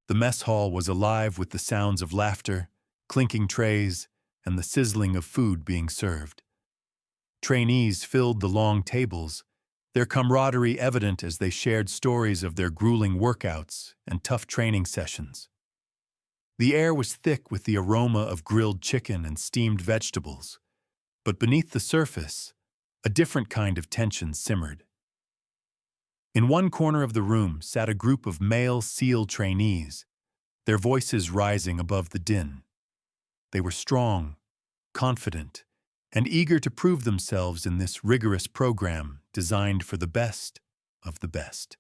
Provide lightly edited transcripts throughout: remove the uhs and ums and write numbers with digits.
The mess hall was alive with the sounds of laughter, clinking trays, and the sizzling of food being served. Trainees filled the long tables, their camaraderie evident as they shared stories of their grueling workouts and tough training sessions. The air was thick with the aroma of grilled chicken and steamed vegetables, but beneath the surface, a different kind of tension simmered. In one corner of the room sat a group of male SEAL trainees, their voices rising above the din. They were strong, confident, and eager to prove themselves in this rigorous program designed for the best of the best.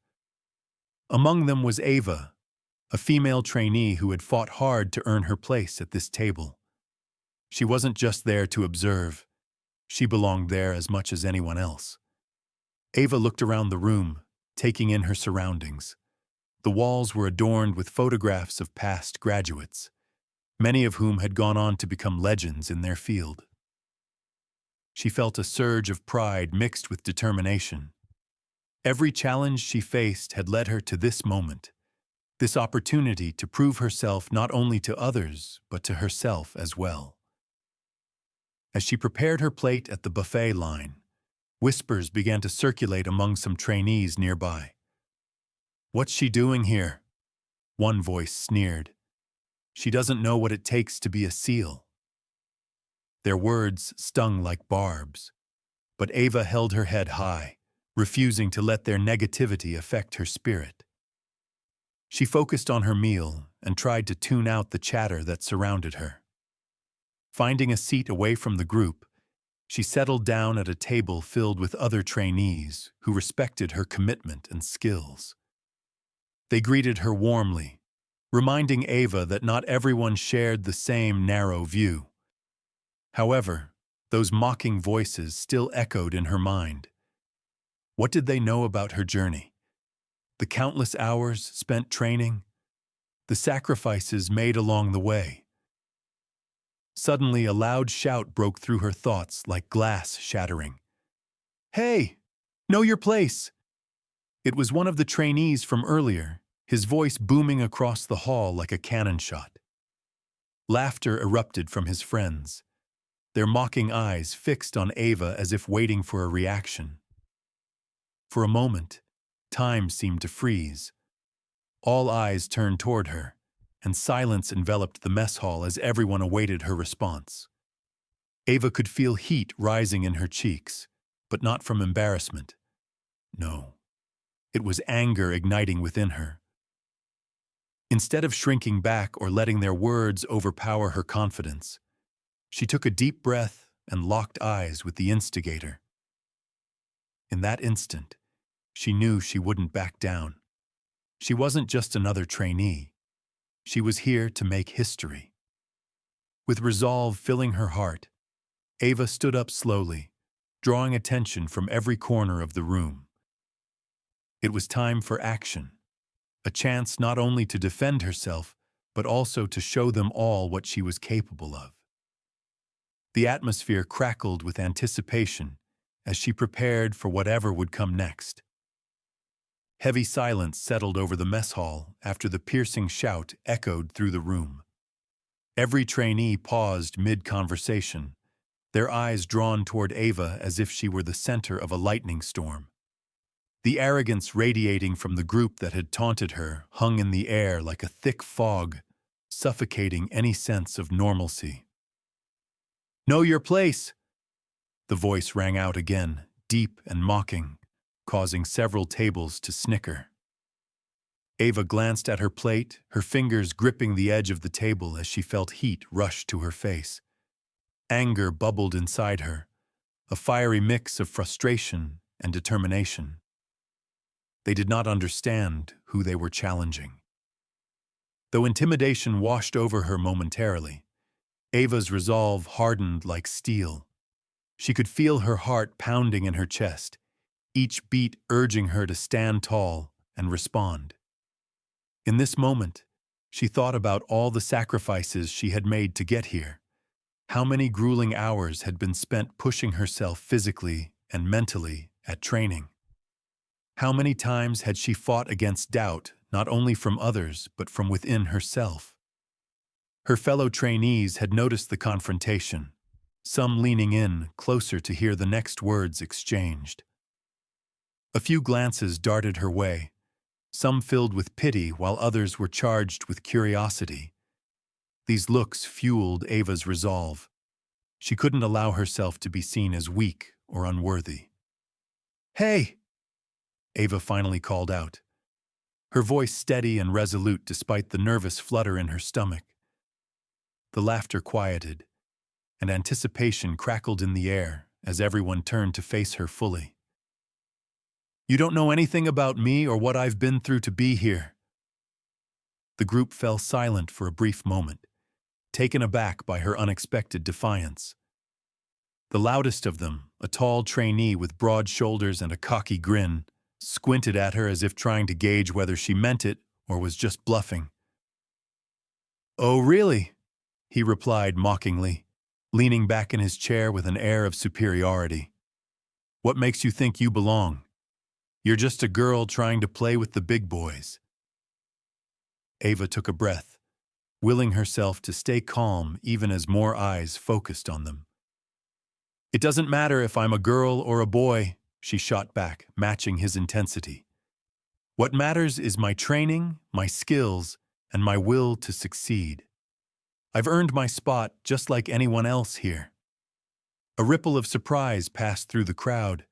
Among them was Ava, a female trainee who had fought hard to earn her place at this table. She wasn't just there to observe. She belonged there as much as anyone else. Ava looked around the room, taking in her surroundings. The walls were adorned with photographs of past graduates, many of whom had gone on to become legends in their field. She felt a surge of pride mixed with determination. Every challenge she faced had led her to this moment, this opportunity to prove herself not only to others, but to herself as well. As she prepared her plate at the buffet line, whispers began to circulate among some trainees nearby. "What's she doing here?" One voice sneered. "She doesn't know what it takes to be a SEAL." Their words stung like barbs, but Ava held her head high, refusing to let their negativity affect her spirit. She focused on her meal and tried to tune out the chatter that surrounded her. Finding a seat away from the group, she settled down at a table filled with other trainees who respected her commitment and skills. They greeted her warmly, reminding Ava that not everyone shared the same narrow view. However, those mocking voices still echoed in her mind. What did they know about her journey? The countless hours spent training? The sacrifices made along the way? Suddenly, a loud shout broke through her thoughts like glass shattering. "Hey! Know your place!" It was one of the trainees from earlier, his voice booming across the hall like a cannon shot. Laughter erupted from his friends, their mocking eyes fixed on Ava as if waiting for a reaction. For a moment, time seemed to freeze. All eyes turned toward her, and silence enveloped the mess hall as everyone awaited her response. Ava could feel heat rising in her cheeks, but not from embarrassment. No, it was anger igniting within her. Instead of shrinking back or letting their words overpower her confidence, she took a deep breath and locked eyes with the instigator. In that instant, she knew she wouldn't back down. She wasn't just another trainee. She was here to make history. With resolve filling her heart, Ava stood up slowly, drawing attention from every corner of the room. It was time for action, a chance not only to defend herself, but also to show them all what she was capable of. The atmosphere crackled with anticipation as she prepared for whatever would come next. Heavy silence settled over the mess hall after the piercing shout echoed through the room. Every trainee paused mid-conversation, their eyes drawn toward Ava as if she were the center of a lightning storm. The arrogance radiating from the group that had taunted her hung in the air like a thick fog, suffocating any sense of normalcy. "Know your place!" The voice rang out again, deep and mocking, causing several tables to snicker. Ava glanced at her plate, her fingers gripping the edge of the table as she felt heat rush to her face. Anger bubbled inside her, a fiery mix of frustration and determination. They did not understand who they were challenging. Though intimidation washed over her momentarily, Ava's resolve hardened like steel. She could feel her heart pounding in her chest, each beat urging her to stand tall and respond. In this moment, she thought about all the sacrifices she had made to get here. How many grueling hours had been spent pushing herself physically and mentally at training? How many times had she fought against doubt, not only from others, but from within herself. Her fellow trainees had noticed the confrontation, some leaning in closer to hear the next words exchanged. A few glances darted her way, some filled with pity while others were charged with curiosity. These looks fueled Ava's resolve. She couldn't allow herself to be seen as weak or unworthy. "Hey!" Ava finally called out, her voice steady and resolute despite the nervous flutter in her stomach. The laughter quieted, and anticipation crackled in the air as everyone turned to face her fully. "You don't know anything about me or what I've been through to be here." The group fell silent for a brief moment, taken aback by her unexpected defiance. The loudest of them, a tall trainee with broad shoulders and a cocky grin, squinted at her as if trying to gauge whether she meant it or was just bluffing. "Oh, really?" he replied mockingly, leaning back in his chair with an air of superiority. "What makes you think you belong? You're just a girl trying to play with the big boys." Ava took a breath, willing herself to stay calm even as more eyes focused on them. "It doesn't matter if I'm a girl or a boy," she shot back, matching his intensity. "What matters is my training, my skills, and my will to succeed. I've earned my spot just like anyone else here." A ripple of surprise passed through the crowd,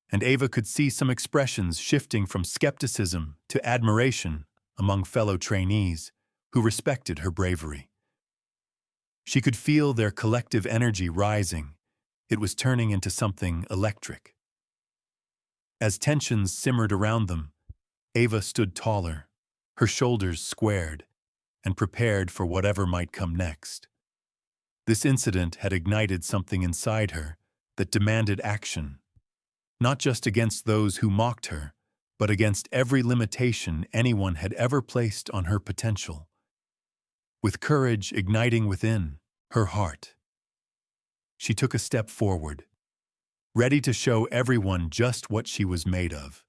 and Ava could see some expressions shifting from skepticism to admiration among fellow trainees who respected her bravery. She could feel their collective energy rising. It was turning into something electric. As tensions simmered around them, Ava stood taller, her shoulders squared, and prepared for whatever might come next. This incident had ignited something inside her that demanded action, not just against those who mocked her, but against every limitation anyone had ever placed on her potential. With courage igniting within her heart, she took a step forward, ready to show everyone just what she was made of.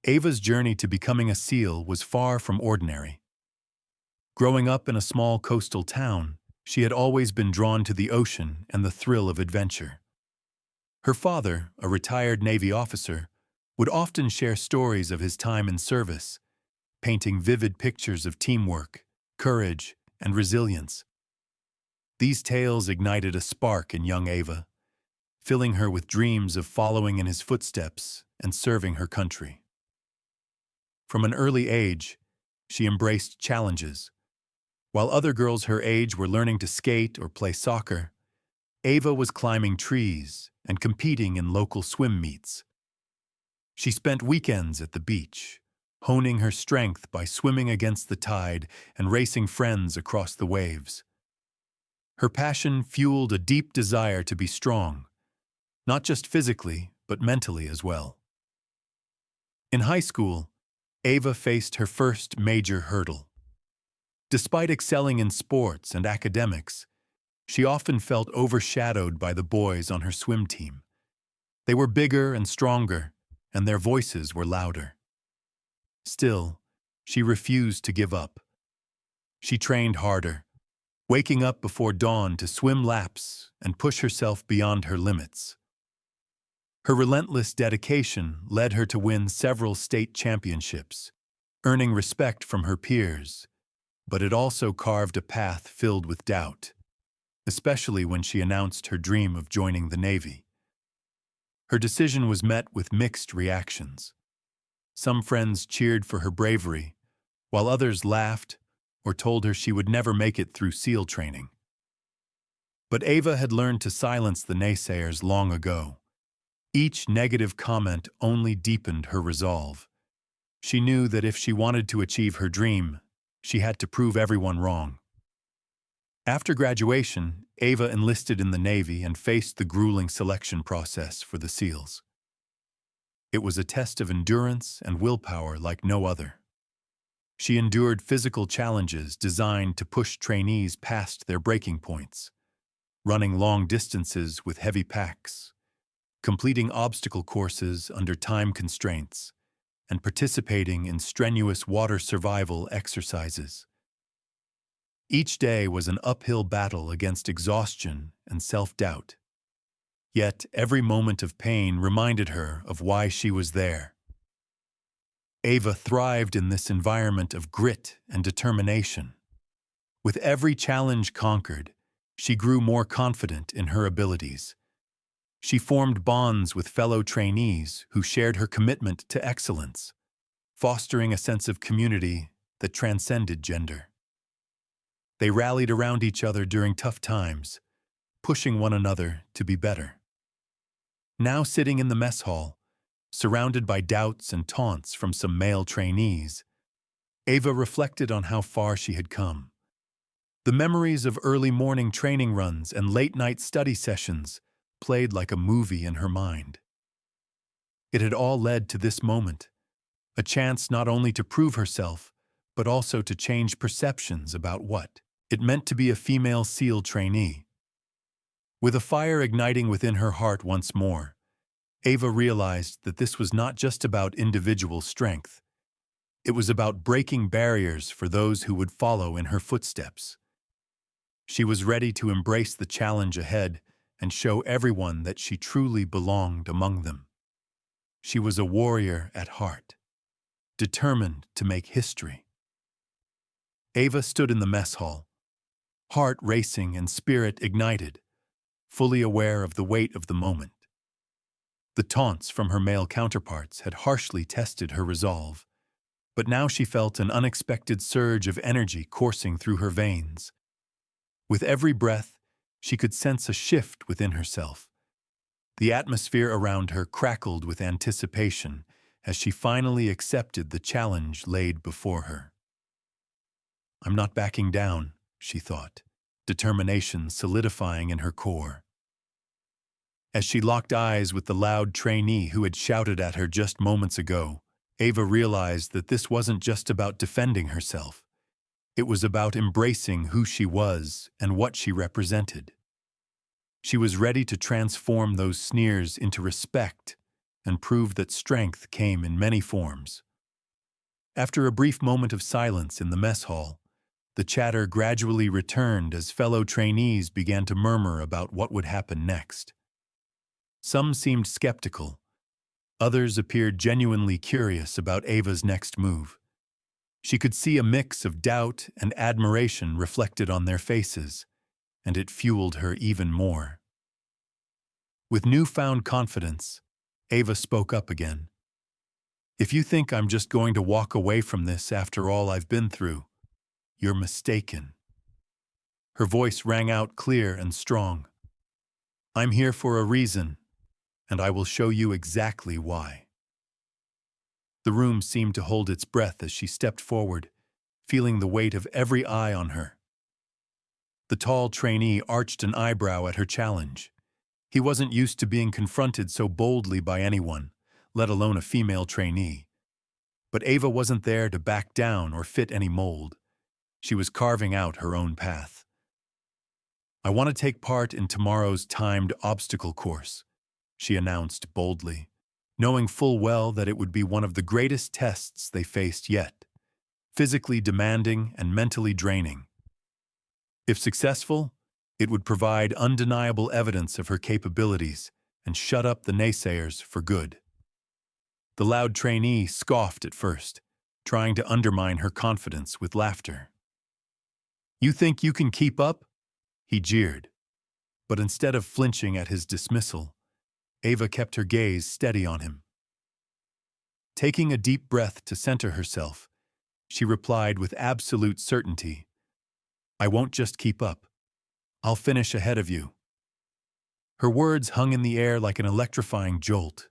Ava's journey to becoming a SEAL was far from ordinary. Growing up in a small coastal town, she had always been drawn to the ocean and the thrill of adventure. Her father, a retired Navy officer, would often share stories of his time in service, painting vivid pictures of teamwork, courage, and resilience. These tales ignited a spark in young Ava, filling her with dreams of following in his footsteps and serving her country. From an early age, she embraced challenges. While other girls her age were learning to skate or play soccer, Ava was climbing trees and competing in local swim meets. She spent weekends at the beach, honing her strength by swimming against the tide and racing friends across the waves. Her passion fueled a deep desire to be strong, not just physically, but mentally as well. In high school, Ava faced her first major hurdle. Despite excelling in sports and academics, she often felt overshadowed by the boys on her swim team. They were bigger and stronger, and their voices were louder. Still, she refused to give up. She trained harder, waking up before dawn to swim laps and push herself beyond her limits. Her relentless dedication led her to win several state championships, earning respect from her peers, but it also carved a path filled with doubt, especially when she announced her dream of joining the Navy. Her decision was met with mixed reactions. Some friends cheered for her bravery, while others laughed or told her she would never make it through SEAL training. But Ava had learned to silence the naysayers long ago. Each negative comment only deepened her resolve. She knew that if she wanted to achieve her dream, she had to prove everyone wrong. After graduation, Ava enlisted in the Navy and faced the grueling selection process for the SEALs. It was a test of endurance and willpower like no other. She endured physical challenges designed to push trainees past their breaking points, running long distances with heavy packs, completing obstacle courses under time constraints, and participating in strenuous water survival exercises. Each day was an uphill battle against exhaustion and self-doubt. Yet every moment of pain reminded her of why she was there. Ava thrived in this environment of grit and determination. With every challenge conquered, she grew more confident in her abilities. She formed bonds with fellow trainees who shared her commitment to excellence, fostering a sense of community that transcended gender. They rallied around each other during tough times, pushing one another to be better. Now sitting in the mess hall, surrounded by doubts and taunts from some male trainees, Ava reflected on how far she had come. The memories of early morning training runs and late-night study sessions played like a movie in her mind. It had all led to this moment, a chance not only to prove herself, but also to change perceptions about what it meant to be a female SEAL trainee. With a fire igniting within her heart once more, Ava realized that this was not just about individual strength. It was about breaking barriers for those who would follow in her footsteps. She was ready to embrace the challenge ahead and show everyone that she truly belonged among them. She was a warrior at heart, determined to make history. Ava stood in the mess hall, heart racing and spirit ignited, fully aware of the weight of the moment. The taunts from her male counterparts had harshly tested her resolve, but now she felt an unexpected surge of energy coursing through her veins. With every breath, she could sense a shift within herself. The atmosphere around her crackled with anticipation as she finally accepted the challenge laid before her. "I'm not backing down," she thought, determination solidifying in her core. As she locked eyes with the loud trainee who had shouted at her just moments ago, Ava realized that this wasn't just about defending herself. It was about embracing who she was and what she represented. She was ready to transform those sneers into respect and prove that strength came in many forms. After a brief moment of silence in the mess hall, the chatter gradually returned as fellow trainees began to murmur about what would happen next. Some seemed skeptical. Others appeared genuinely curious about Ava's next move. She could see a mix of doubt and admiration reflected on their faces, and it fueled her even more. With newfound confidence, Ava spoke up again. "If you think I'm just going to walk away from this after all I've been through, you're mistaken." Her voice rang out clear and strong. "I'm here for a reason, and I will show you exactly why." The room seemed to hold its breath as she stepped forward, feeling the weight of every eye on her. The tall trainee arched an eyebrow at her challenge. He wasn't used to being confronted so boldly by anyone, let alone a female trainee. But Ava wasn't there to back down or fit any mold. She was carving out her own path. "I want to take part in tomorrow's timed obstacle course," she announced boldly, knowing full well that it would be one of the greatest tests they faced yet, physically demanding and mentally draining. If successful, it would provide undeniable evidence of her capabilities and shut up the naysayers for good. The loud trainee scoffed at first, trying to undermine her confidence with laughter. "You think you can keep up?" he jeered. But instead of flinching at his dismissal, Ava kept her gaze steady on him. Taking a deep breath to center herself, she replied with absolute certainty, "I won't just keep up. I'll finish ahead of you." Her words hung in the air like an electrifying jolt.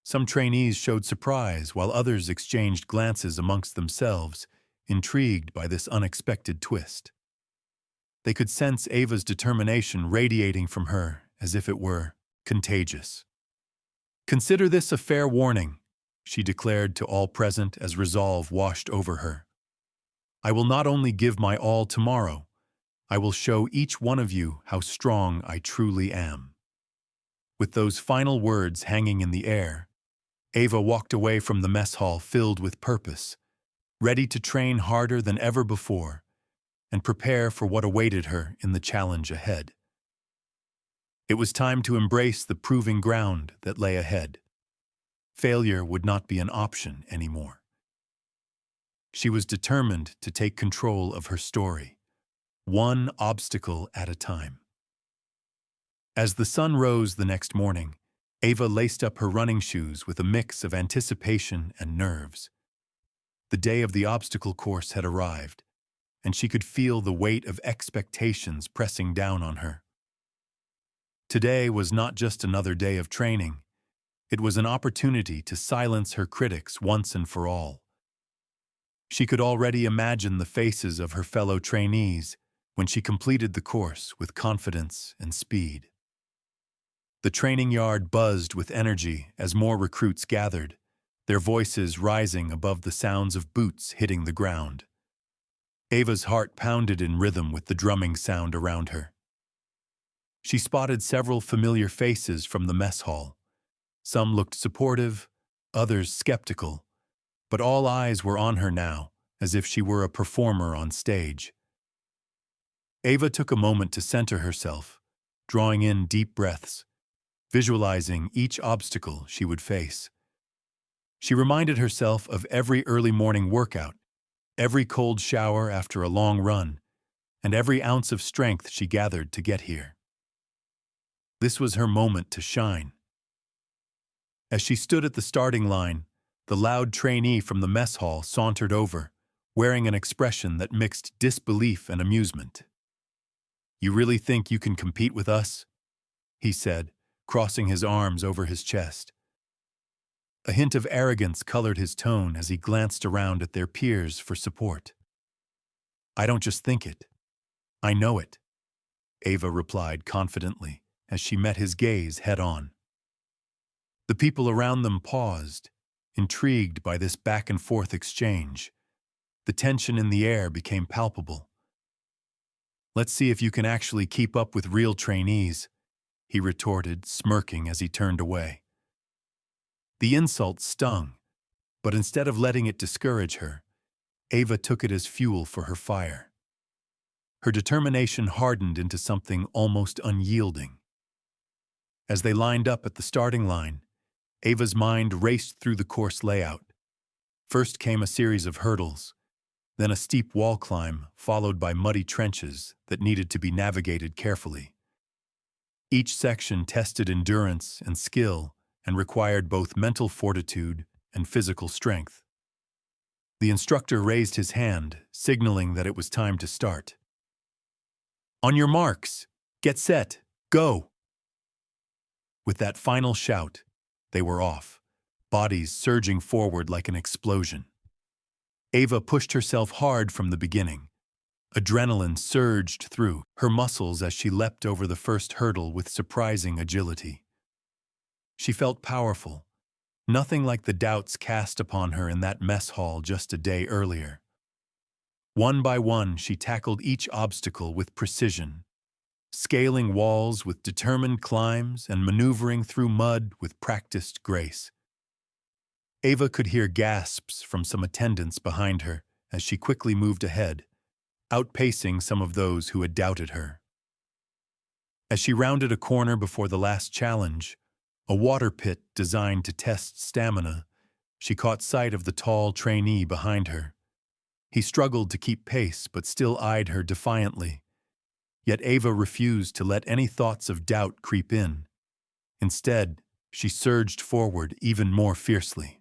Some trainees showed surprise while others exchanged glances amongst themselves, intrigued by this unexpected twist. They could sense Ava's determination radiating from her as if it were contagious. "Consider this a fair warning," she declared to all present as resolve washed over her. "I will not only give my all tomorrow, I will show each one of you how strong I truly am." With those final words hanging in the air, Ava walked away from the mess hall filled with purpose, ready to train harder than ever before and prepare for what awaited her in the challenge ahead. It was time to embrace the proving ground that lay ahead. Failure would not be an option anymore. She was determined to take control of her story, one obstacle at a time. As the sun rose the next morning, Ava laced up her running shoes with a mix of anticipation and nerves. The day of the obstacle course had arrived, and she could feel the weight of expectations pressing down on her. Today was not just another day of training. It was an opportunity to silence her critics once and for all. She could already imagine the faces of her fellow trainees when she completed the course with confidence and speed. The training yard buzzed with energy as more recruits gathered, their voices rising above the sounds of boots hitting the ground. Ava's heart pounded in rhythm with the drumming sound around her. She spotted several familiar faces from the mess hall. Some looked supportive, others skeptical, but all eyes were on her now, as if she were a performer on stage. Ava took a moment to center herself, drawing in deep breaths, visualizing each obstacle she would face. She reminded herself of every early morning workout, every cold shower after a long run, and every ounce of strength she gathered to get here. This was her moment to shine. As she stood at the starting line, the loud trainee from the mess hall sauntered over, wearing an expression that mixed disbelief and amusement. "You really think you can compete with us?" he said, crossing his arms over his chest. A hint of arrogance colored his tone as he glanced around at their peers for support. "I don't just think it. I know it," Ava replied confidently as she met his gaze head-on. The people around them paused, intrigued by this back-and-forth exchange. The tension in the air became palpable. "Let's see if you can actually keep up with real trainees," he retorted, smirking as he turned away. The insult stung, but instead of letting it discourage her, Ava took it as fuel for her fire. Her determination hardened into something almost unyielding. As they lined up at the starting line, Ava's mind raced through the course layout. First came a series of hurdles, then a steep wall climb followed by muddy trenches that needed to be navigated carefully. Each section tested endurance and skill and required both mental fortitude and physical strength. The instructor raised his hand, signaling that it was time to start. "On your marks, get set, go!" With that final shout, they were off, bodies surging forward like an explosion. Ava pushed herself hard from the beginning. Adrenaline surged through her muscles as she leapt over the first hurdle with surprising agility. She felt powerful, nothing like the doubts cast upon her in that mess hall just a day earlier. One by one, she tackled each obstacle with precision, scaling walls with determined climbs and maneuvering through mud with practiced grace. Ava could hear gasps from some attendants behind her as she quickly moved ahead, outpacing some of those who had doubted her. As she rounded a corner before the last challenge, a water pit designed to test stamina, she caught sight of the tall trainee behind her. He struggled to keep pace but still eyed her defiantly. Yet Ava refused to let any thoughts of doubt creep in. Instead, she surged forward even more fiercely.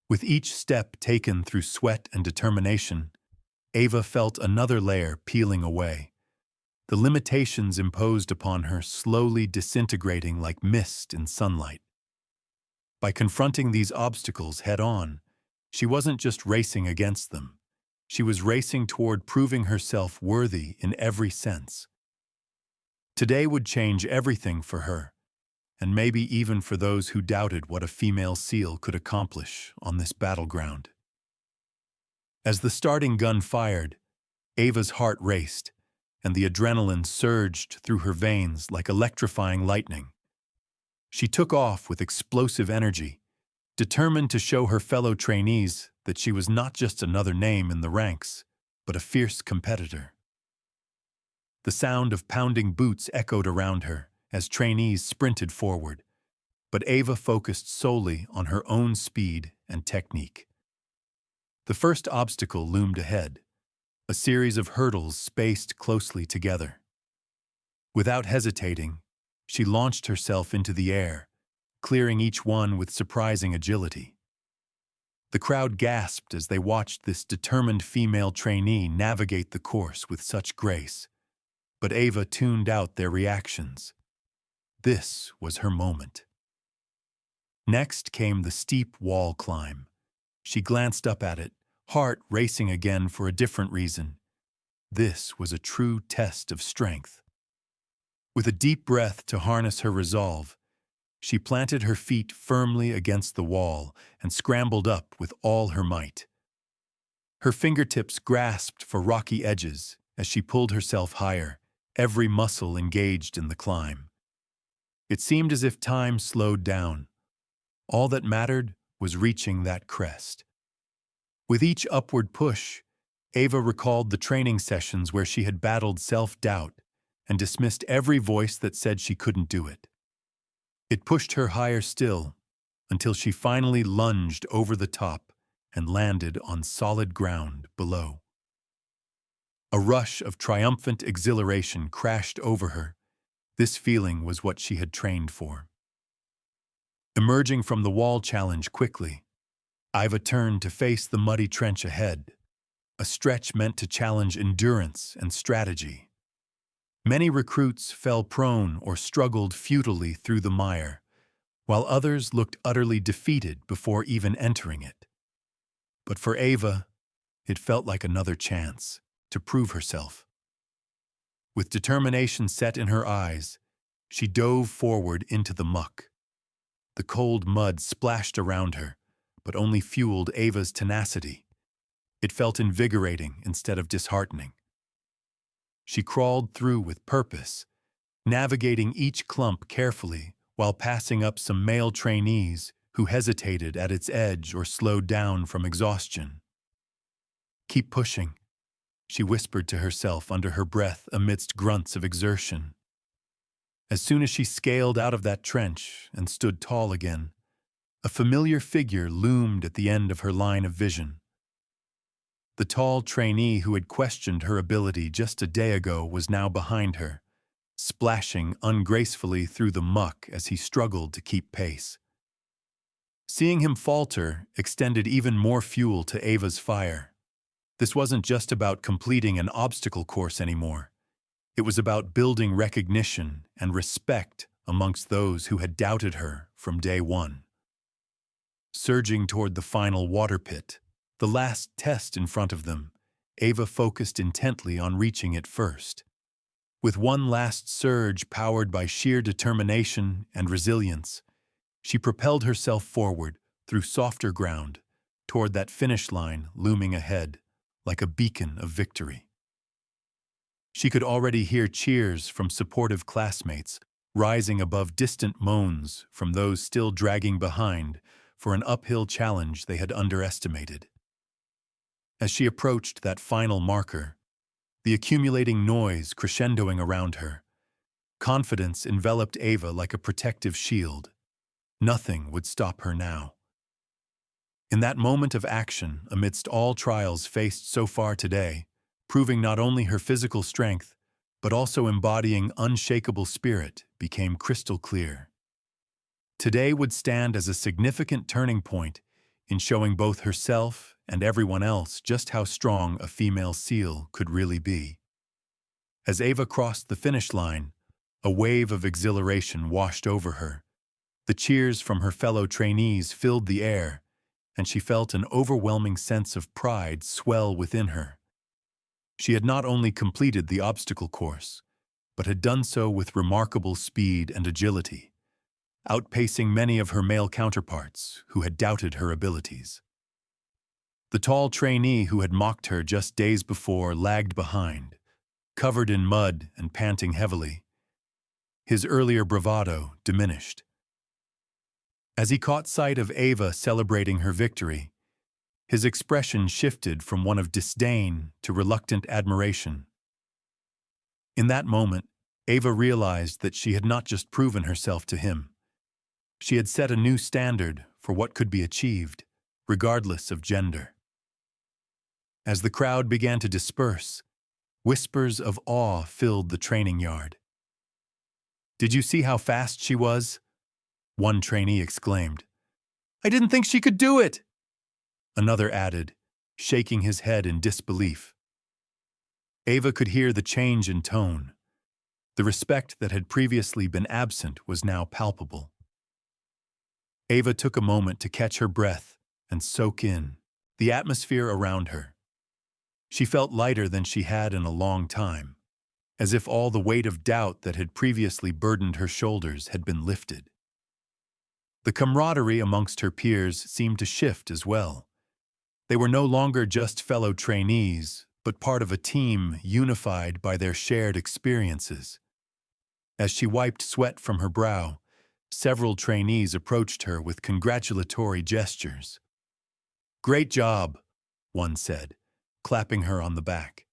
With each step taken through sweat and determination, Ava felt another layer peeling away, the limitations imposed upon her slowly disintegrating like mist in sunlight. By confronting these obstacles head-on, she wasn't just racing against them. She was racing toward proving herself worthy in every sense. Today would change everything for her, and maybe even for those who doubted what a female SEAL could accomplish on this battleground. As the starting gun fired, Ava's heart raced, and the adrenaline surged through her veins like electrifying lightning. She took off with explosive energy, determined to show her fellow trainees that she was not just another name in the ranks, but a fierce competitor. The sound of pounding boots echoed around her as trainees sprinted forward, but Ava focused solely on her own speed and technique. The first obstacle loomed ahead, a series of hurdles spaced closely together. Without hesitating, she launched herself into the air, clearing each one with surprising agility. The crowd gasped as they watched this determined female trainee navigate the course with such grace, but Ava tuned out their reactions. This was her moment. Next came the steep wall climb. She glanced up at it, heart racing again for a different reason. This was a true test of strength. With a deep breath to harness her resolve, she planted her feet firmly against the wall and scrambled up with all her might. Her fingertips grasped for rocky edges as she pulled herself higher, every muscle engaged in the climb. It seemed as if time slowed down. All that mattered was reaching that crest. With each upward push, Ava recalled the training sessions where she had battled self-doubt and dismissed every voice that said she couldn't do it. It pushed her higher still until she finally lunged over the top and landed on solid ground below. A rush of triumphant exhilaration crashed over her. This feeling was what she had trained for. Emerging from the wall challenge quickly, Ava turned to face the muddy trench ahead, a stretch meant to challenge endurance and strategy. Many recruits fell prone or struggled futilely through the mire, while others looked utterly defeated before even entering it. But for Ava, it felt like another chance to prove herself. With determination set in her eyes, she dove forward into the muck. The cold mud splashed around her, but only fueled Ava's tenacity. It felt invigorating instead of disheartening. She crawled through with purpose, navigating each clump carefully while passing up some male trainees who hesitated at its edge or slowed down from exhaustion. "Keep pushing," she whispered to herself under her breath amidst grunts of exertion. As soon as she scaled out of that trench and stood tall again, a familiar figure loomed at the end of her line of vision. The tall trainee who had questioned her ability just a day ago was now behind her, splashing ungracefully through the muck as he struggled to keep pace. Seeing him falter extended even more fuel to Ava's fire. This wasn't just about completing an obstacle course anymore. It was about building recognition and respect amongst those who had doubted her from day one. Surging toward the final water pit, the last test in front of them, Ava focused intently on reaching it first. With one last surge powered by sheer determination and resilience, she propelled herself forward through softer ground toward that finish line looming ahead like a beacon of victory. She could already hear cheers from supportive classmates rising above distant moans from those still dragging behind for an uphill challenge they had underestimated. As she approached that final marker, the accumulating noise crescendoing around her, confidence enveloped Ava like a protective shield. Nothing would stop her now. In that moment of action, amidst all trials faced so far today, proving not only her physical strength, but also embodying unshakable spirit, became crystal clear. Today would stand as a significant turning point in showing both herself and everyone else just how strong a female SEAL could really be. As Ava crossed the finish line, a wave of exhilaration washed over her. The cheers from her fellow trainees filled the air, and she felt an overwhelming sense of pride swell within her. She had not only completed the obstacle course, but had done so with remarkable speed and agility, outpacing many of her male counterparts who had doubted her abilities. The tall trainee who had mocked her just days before lagged behind, covered in mud and panting heavily. His earlier bravado diminished. As he caught sight of Ava celebrating her victory, his expression shifted from one of disdain to reluctant admiration. In that moment, Ava realized that she had not just proven herself to him. She had set a new standard for what could be achieved, regardless of gender. As the crowd began to disperse, whispers of awe filled the training yard. "Did you see how fast she was?" one trainee exclaimed. "I didn't think she could do it," another added, shaking his head in disbelief. Ava could hear the change in tone. The respect that had previously been absent was now palpable. Ava took a moment to catch her breath and soak in the atmosphere around her. She felt lighter than she had in a long time, as if all the weight of doubt that had previously burdened her shoulders had been lifted. The camaraderie amongst her peers seemed to shift as well. They were no longer just fellow trainees, but part of a team unified by their shared experiences. As she wiped sweat from her brow, several trainees approached her with congratulatory gestures. "Great job," one said, clapping her on the back.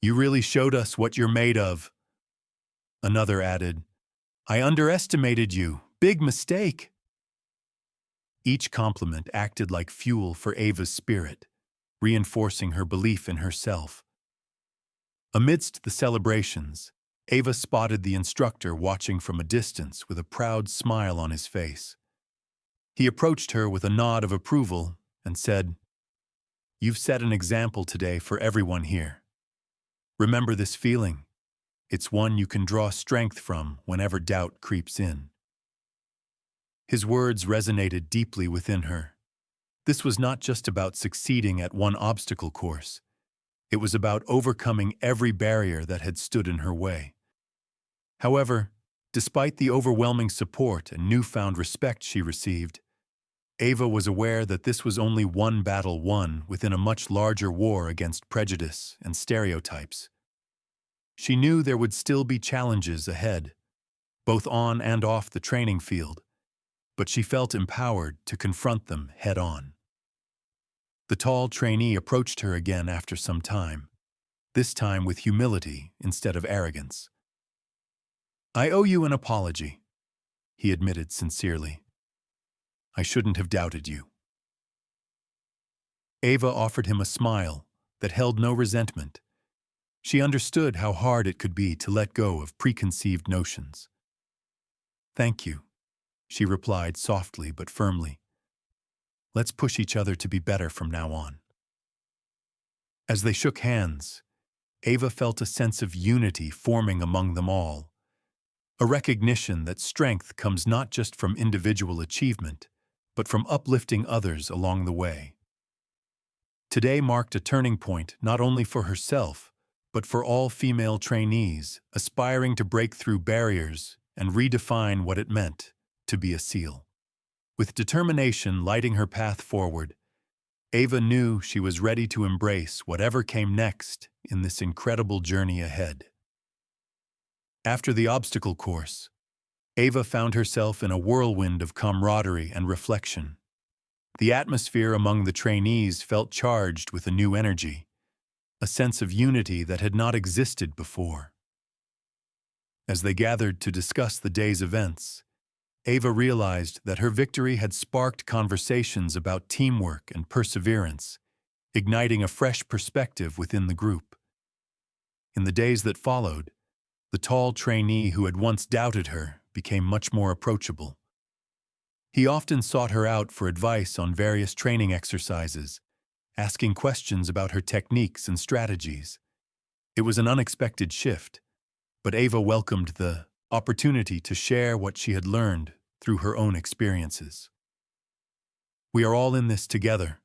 "You really showed us what you're made of." Another added, "I underestimated you. Big mistake." Each compliment acted like fuel for Ava's spirit, reinforcing her belief in herself. Amidst the celebrations, Ava spotted the instructor watching from a distance with a proud smile on his face. He approached her with a nod of approval and said, "You've set an example today for everyone here. Remember this feeling. It's one you can draw strength from whenever doubt creeps in." His words resonated deeply within her. This was not just about succeeding at one obstacle course. It was about overcoming every barrier that had stood in her way. However, despite the overwhelming support and newfound respect she received, Ava was aware that this was only one battle won within a much larger war against prejudice and stereotypes. She knew there would still be challenges ahead, both on and off the training field, but she felt empowered to confront them head-on. The tall trainee approached her again after some time, this time with humility instead of arrogance. "I owe you an apology," he admitted sincerely. "I shouldn't have doubted you." Ava offered him a smile that held no resentment. She understood how hard it could be to let go of preconceived notions. "Thank you," she replied softly but firmly. "Let's push each other to be better from now on." As they shook hands, Ava felt a sense of unity forming among them all, a recognition that strength comes not just from individual achievement, but from uplifting others along the way. Today marked a turning point not only for herself, but for all female trainees aspiring to break through barriers and redefine what it meant to be a SEAL. With determination lighting her path forward, Ava knew she was ready to embrace whatever came next in this incredible journey ahead. After the obstacle course, Ava found herself in a whirlwind of camaraderie and reflection. The atmosphere among the trainees felt charged with a new energy, a sense of unity that had not existed before. As they gathered to discuss the day's events, Ava realized that her victory had sparked conversations about teamwork and perseverance, igniting a fresh perspective within the group. In the days that followed, the tall trainee who had once doubted her became much more approachable. He often sought her out for advice on various training exercises, asking questions about her techniques and strategies. It was an unexpected shift, but Ava welcomed the opportunity to share what she had learned through her own experiences. "We are all in this together,"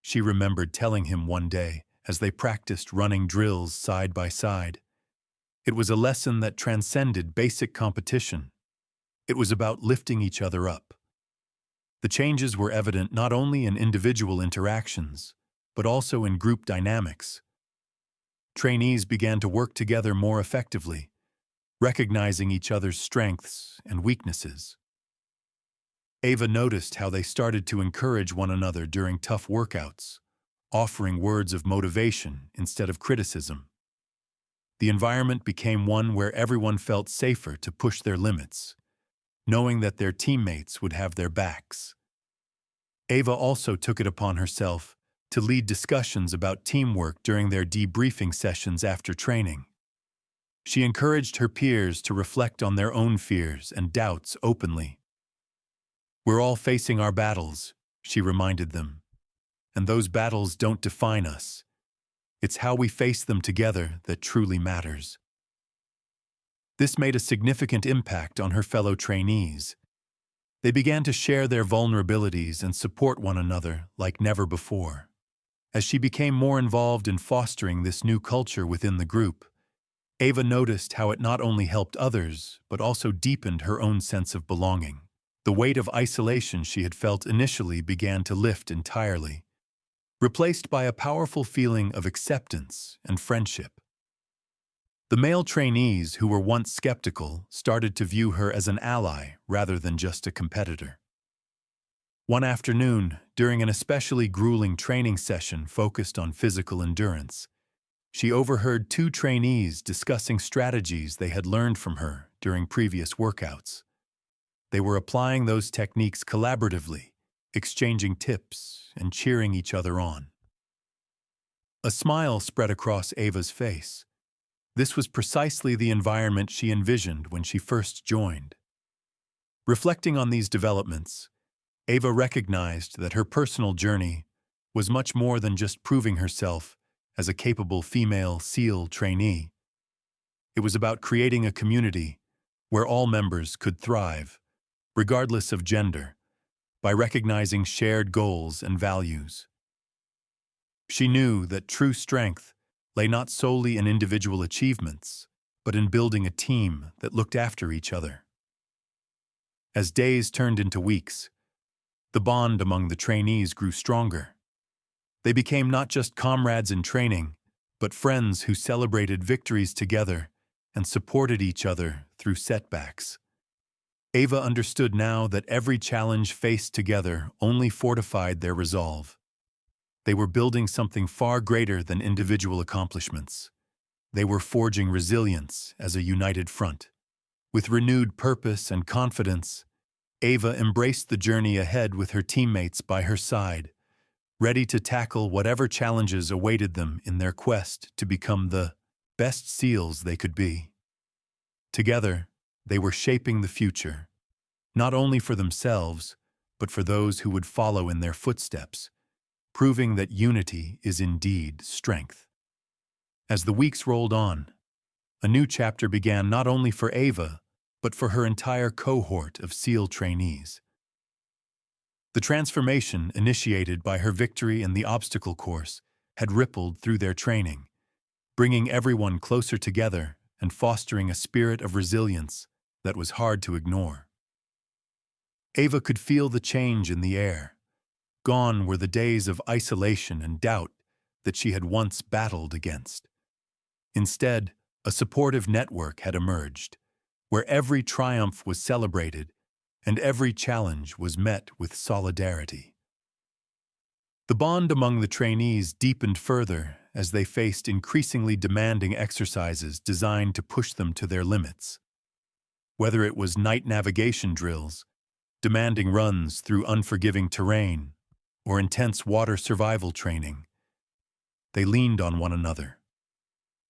she remembered telling him one day as they practiced running drills side by side. It was a lesson that transcended basic competition. It was about lifting each other up. The changes were evident not only in individual interactions, but also in group dynamics. Trainees began to work together more effectively, recognizing each other's strengths and weaknesses. Ava noticed how they started to encourage one another during tough workouts, offering words of motivation instead of criticism. The environment became one where everyone felt safer to push their limits, knowing that their teammates would have their backs. Ava also took it upon herself to lead discussions about teamwork during their debriefing sessions after training. She encouraged her peers to reflect on their own fears and doubts openly. "We're all facing our battles," she reminded them, "and those battles don't define us. It's how we face them together that truly matters." This made a significant impact on her fellow trainees. They began to share their vulnerabilities and support one another like never before. As she became more involved in fostering this new culture within the group, Ava noticed how it not only helped others, but also deepened her own sense of belonging. The weight of isolation she had felt initially began to lift entirely, replaced by a powerful feeling of acceptance and friendship. The male trainees who were once skeptical started to view her as an ally rather than just a competitor. One afternoon, during an especially grueling training session focused on physical endurance, she overheard two trainees discussing strategies they had learned from her during previous workouts. They were applying those techniques collaboratively, exchanging tips and cheering each other on. A smile spread across Ava's face. This was precisely the environment she envisioned when she first joined. Reflecting on these developments, Ava recognized that her personal journey was much more than just proving herself as a capable female SEAL trainee. It was about creating a community where all members could thrive, regardless of gender, by recognizing shared goals and values. She knew that true strength lay not solely in individual achievements, but in building a team that looked after each other. As days turned into weeks, the bond among the trainees grew stronger. They became not just comrades in training, but friends who celebrated victories together and supported each other through setbacks. Ava understood now that every challenge faced together only fortified their resolve. They were building something far greater than individual accomplishments. They were forging resilience as a united front. With renewed purpose and confidence, Ava embraced the journey ahead with her teammates by her side, ready to tackle whatever challenges awaited them in their quest to become the best SEALs they could be. Together, they were shaping the future, not only for themselves, but for those who would follow in their footsteps, proving that unity is indeed strength. As the weeks rolled on, a new chapter began not only for Ava, but for her entire cohort of SEAL trainees. The transformation initiated by her victory in the obstacle course had rippled through their training, bringing everyone closer together and fostering a spirit of resilience that was hard to ignore. Ava could feel the change in the air. Gone were the days of isolation and doubt that she had once battled against. Instead, a supportive network had emerged, where every triumph was celebrated and every challenge was met with solidarity. The bond among the trainees deepened further as they faced increasingly demanding exercises designed to push them to their limits. Whether it was night navigation drills, demanding runs through unforgiving terrain, or intense water survival training, they leaned on one another.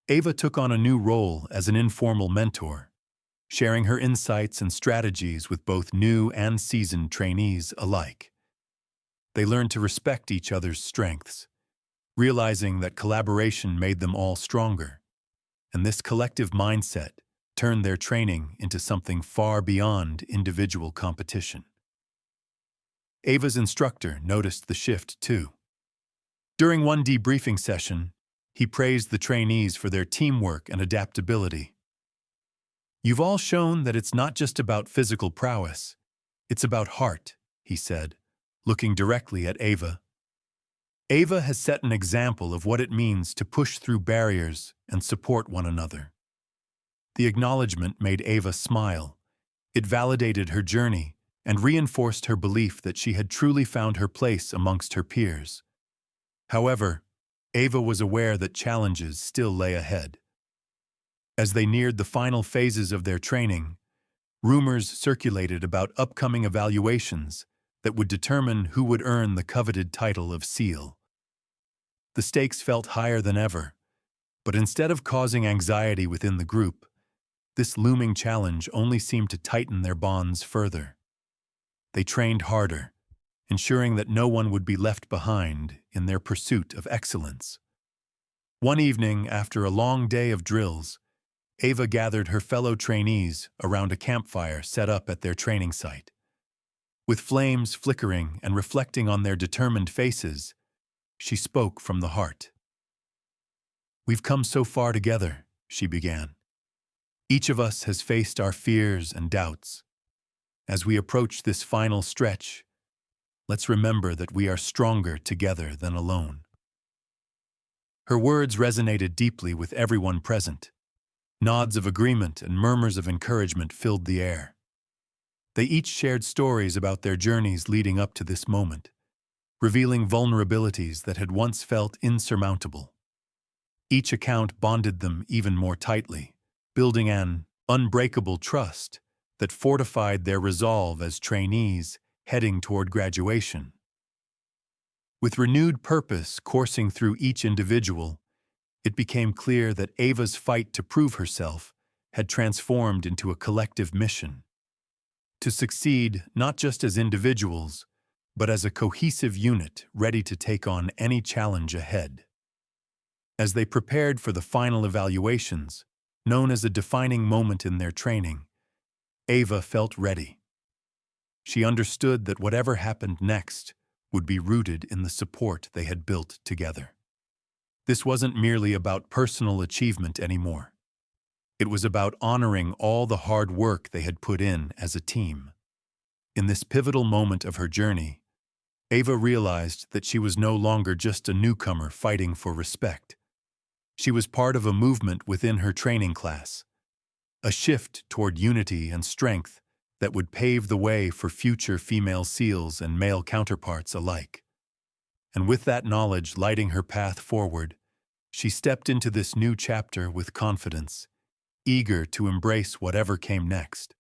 Ava took on a new role as an informal mentor, sharing her insights and strategies with both new and seasoned trainees alike. They learned to respect each other's strengths, realizing that collaboration made them all stronger, and this collective mindset turned their training into something far beyond individual competition. Ava's instructor noticed the shift too. During one debriefing session, he praised the trainees for their teamwork and adaptability. "You've all shown that it's not just about physical prowess, it's about heart," he said, looking directly at Ava. "Ava has set an example of what it means to push through barriers and support one another." The acknowledgement made Ava smile. It validated her journey and reinforced her belief that she had truly found her place amongst her peers. However, Ava was aware that challenges still lay ahead. As they neared the final phases of their training, rumors circulated about upcoming evaluations that would determine who would earn the coveted title of SEAL. The stakes felt higher than ever, but instead of causing anxiety within the group, this looming challenge only seemed to tighten their bonds further. They trained harder, ensuring that no one would be left behind in their pursuit of excellence. One evening, after a long day of drills, Ava gathered her fellow trainees around a campfire set up at their training site. With flames flickering and reflecting on their determined faces, she spoke from the heart. "We've come so far together," she began. "Each of us has faced our fears and doubts. As we approach this final stretch, let's remember that we are stronger together than alone." Her words resonated deeply with everyone present. Nods of agreement and murmurs of encouragement filled the air. They each shared stories about their journeys leading up to this moment, revealing vulnerabilities that had once felt insurmountable. Each account bonded them even more tightly, building an unbreakable trust that fortified their resolve as trainees heading toward graduation. With renewed purpose coursing through each individual, it became clear that Ava's fight to prove herself had transformed into a collective mission. To succeed not just as individuals, but as a cohesive unit ready to take on any challenge ahead. As they prepared for the final evaluations, known as a defining moment in their training, Ava felt ready. She understood that whatever happened next would be rooted in the support they had built together. This wasn't merely about personal achievement anymore. It was about honoring all the hard work they had put in as a team. In this pivotal moment of her journey, Ava realized that she was no longer just a newcomer fighting for respect. She was part of a movement within her training class, a shift toward unity and strength that would pave the way for future female SEALs and male counterparts alike. And with that knowledge lighting her path forward, she stepped into this new chapter with confidence, eager to embrace whatever came next.